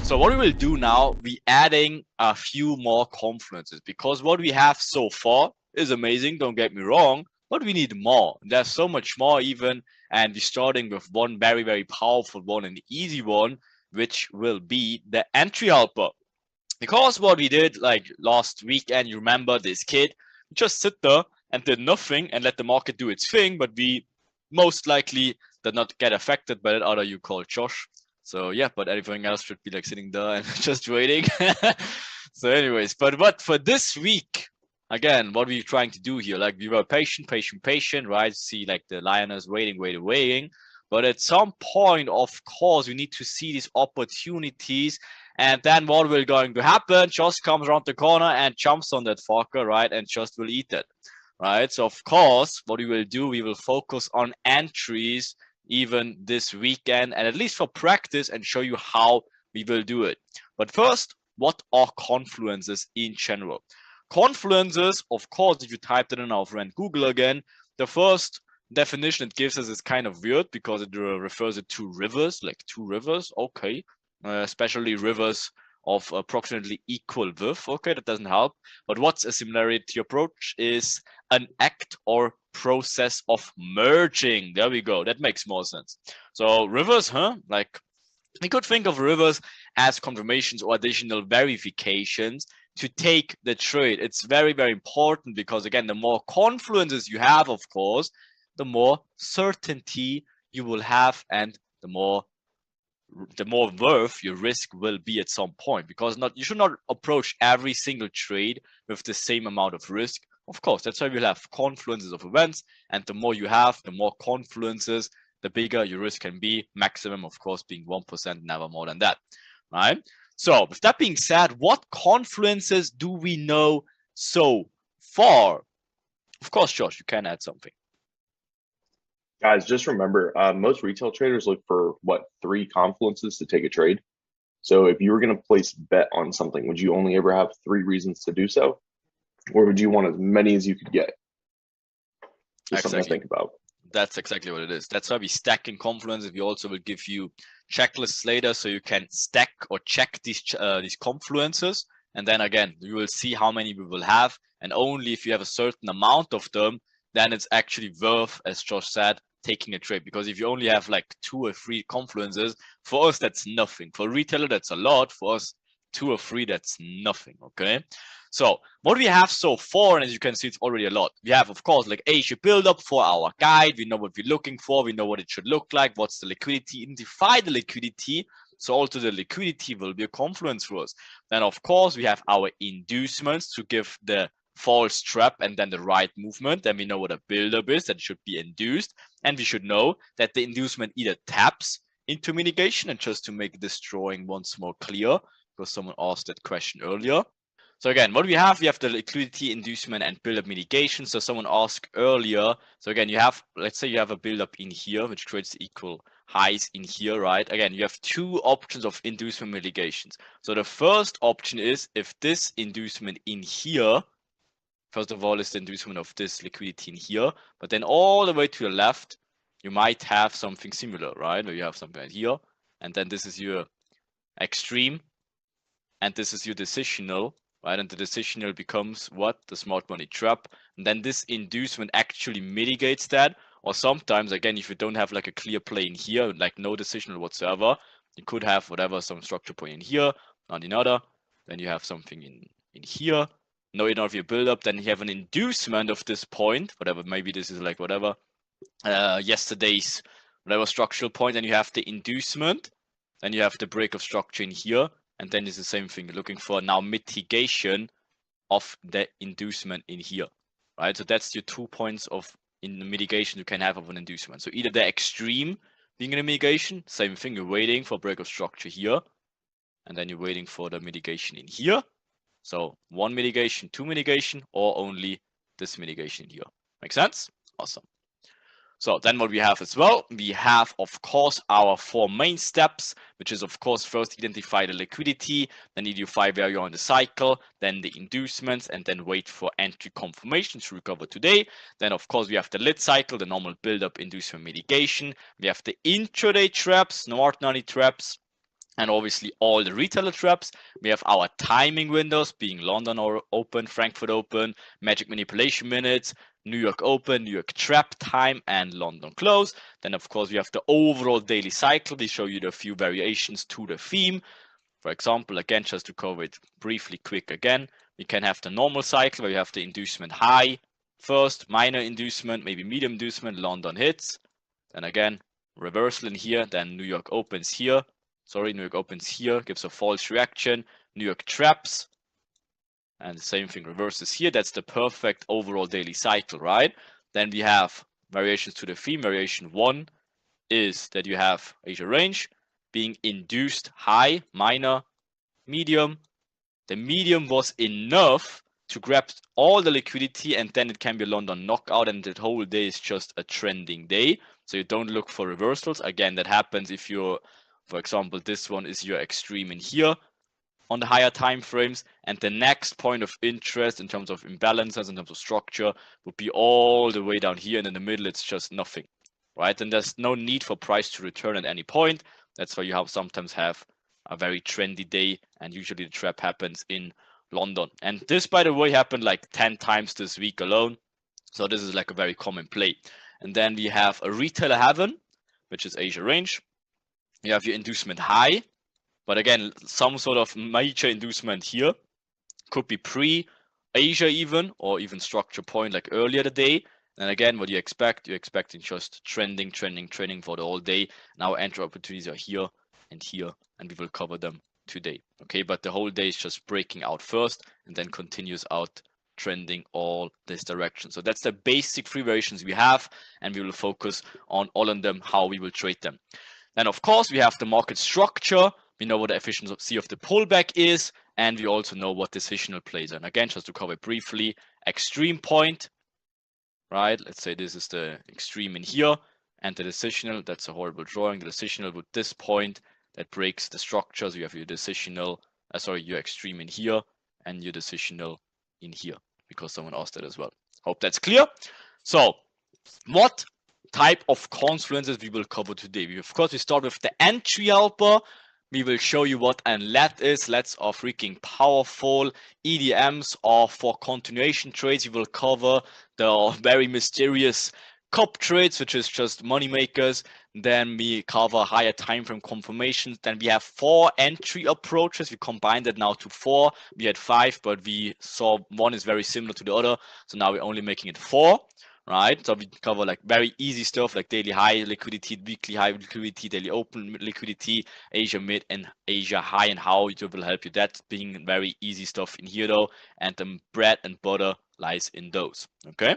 So what we will do now, we adding a few more confluences, because what we have so far is amazing, don't get me wrong, but we need more. There's so much more even, and we're starting with one very, very powerful one and easy one, which will be the entry helper. Because what we did like last weekend, you remember this kid just sit there and did nothing and let the market do its thing, but we most likely did not get affected by that other you called Josh. So yeah, but everything else should be like sitting there and just waiting. So anyways, but what for this week, again, what we're trying to do here, like we were patient, right? See like the lioness waiting. But at some point, of course, we need to see these opportunities. And then what will going to happen? Just comes around the corner and jumps on that fucker, right? And just will eat it, right? So of course, what we will do, we will focus on entries even this weekend, and at least for practice, and show you how we will do it. But first, what are confluences in general? Confluences, of course, if you type it in our friend Google again, the first definition it gives us is kind of weird because it refers it to rivers, like two rivers. Okay, especially rivers of approximately equal width. Okay, that doesn't help. But what's a similarity approach is an act or process of merging. There we go. That makes more sense. So rivers, like we could think of rivers as confirmations or additional verifications to take the trade. It's very, very important because again, the more confluences you have, of course, the more certainty you will have, and the more worth your risk will be at some point, because you should not approach every single trade with the same amount of risk. Of course, that's why we'll have confluences of events, and the more you have, the more confluences, the bigger your risk can be. Maximum, of course, being 1%, never more than that, right? So with that being said, what confluences do we know so far? Of course, Josh, you can add something. Guys, just remember, most retail traders look for what, 3 confluences to take a trade. So if you were going to place a bet on something, would you only ever have 3 reasons to do so, or would you want as many as you could get? Just something to think about. That's exactly what it is. That's why we stack in confluences. We also will give you checklists later, so you can stack or check these confluences, and then again you will see how many we will have, and only if you have a certain amount of them, then it's actually worth, as Josh said, taking a trade. Because if you only have like 2 or 3 confluences, for us that's nothing. For a retailer that's a lot. For us, 2 or 3, that's nothing. Okay. So what we have so far, and as you can see, it's already a lot. We have, of course, like Asia build-up for our guide. We know what we're looking for. We know what it should look like. What's the liquidity? Identify the liquidity. So also the liquidity will be a confluence for us. Then, of course, we have our inducements to give the false trap and then the right movement. Then we know what a build-up is, that should be induced. And we should know that the inducement either taps into mitigation, and just to make this drawing once more clear, because someone asked that question earlier. So again, what we have the liquidity inducement and build-up mitigation. So someone asked earlier, so again, you have, let's say you have a build-up in here, which creates equal highs in here, right? Again, you have 2 options of inducement mitigations. So the first option is if this inducement in here, first of all, is the inducement of this liquidity in here, but then all the way to the left, you might have something similar, right? Or you have something right here, and then this is your extreme, and this is your decisional, right? And the decisional becomes what? The smart money trap. And then this inducement actually mitigates that. Or sometimes, again, if you don't have like a clear plane here, like no decisional whatsoever, you could have whatever, some structure point in here, not another. Then you have something in here. No, enough your build up. Then you have an inducement of this point, whatever. Maybe this is like whatever, yesterday's whatever structural point. Then you have the inducement. Then you have the break of structure in here. And then it's the same thing. You're looking for now mitigation of the inducement in here, right? So that's your 2 points of in the mitigation you can have of an inducement. So either the extreme being in a mitigation, same thing. You're waiting for break of structure here, and then you're waiting for the mitigation in here. So 1 mitigation, 2 mitigation, or only this mitigation here. Make sense? Awesome. So then what we have as well, we have, of course, our 4 main steps, which is, of course, first identify the liquidity, then identify where you are in the cycle, then the inducements, and then wait for entry confirmations to recover today. Then, of course, we have the lit cycle, the normal build-up inducement mitigation. We have the intraday traps, smart money traps. and obviously all the retailer traps. We have our timing windows being London or open, Frankfurt open, magic manipulation minutes, New York open, New York trap time, and London close. Then of course we have the overall daily cycle. We show you the few variations to the theme. For example, again, just to cover it briefly quick again, we can have the normal cycle where you have the inducement high first, minor inducement, maybe medium inducement, London hits, and again reversal in here, then New York opens here. Sorry, New York opens here, gives a false reaction, New York traps, and the same thing reverses here. That's the perfect overall daily cycle, right? Then we have variations to the theme. Variation 1 is that you have Asia range being induced high, minor, medium. The medium was enough to grab all the liquidity, and then it can be a London knockout, and the whole day is just a trending day. So you don't look for reversals. Again, that happens if you're, for example, this one is your extreme in here on the higher time frames, and the next point of interest in terms of imbalances, in terms of structure, would be all the way down here, and in the middle it's just nothing, right? And there's no need for price to return at any point. That's why you sometimes have a very trendy day, and usually the trap happens in London. And this, by the way, happened like 10 times this week alone. So this is like a very common play. And then we have a retailer heaven, which is Asia range. You have your inducement high, but again, some sort of major inducement here. Could be pre-Asia even, or even structure point like earlier today. And again, what you expect, you're expecting just trending for the whole day. Now entry opportunities are here and here, and we will cover them today. Okay, but the whole day is just breaking out first and then continues out trending all this direction. So that's the basic three variations we have, and we will focus on all of them, how we will trade them. Then of course we have the market structure. We know what the efficiency of the pullback is, and we also know what decisional plays are. And again, just to cover it briefly, extreme point, right? Let's say this is the extreme in here, and the decisional, that's a horrible drawing. The decisional with this point that breaks the structure. So you have your decisional, your extreme in here and your decisional in here, because someone asked that as well. Hope that's clear. So what type of confluences we will cover today? Of course, we start with the entry helper. We will show you what an LED is. LEDs are freaking powerful. EDMs are for continuation trades. We will cover the very mysterious cup trades, which is just money makers. Then we cover higher time frame confirmations. Then we have 4 entry approaches. We combined it now to 4. We had 5, but we saw one is very similar to the other. So now we're only making it 4. Right, so we cover like very easy stuff like daily high liquidity, weekly high liquidity, daily open liquidity, Asia mid and Asia high, and how it will help you. That being very easy stuff in here though, and the bread and butter lies in those. Okay,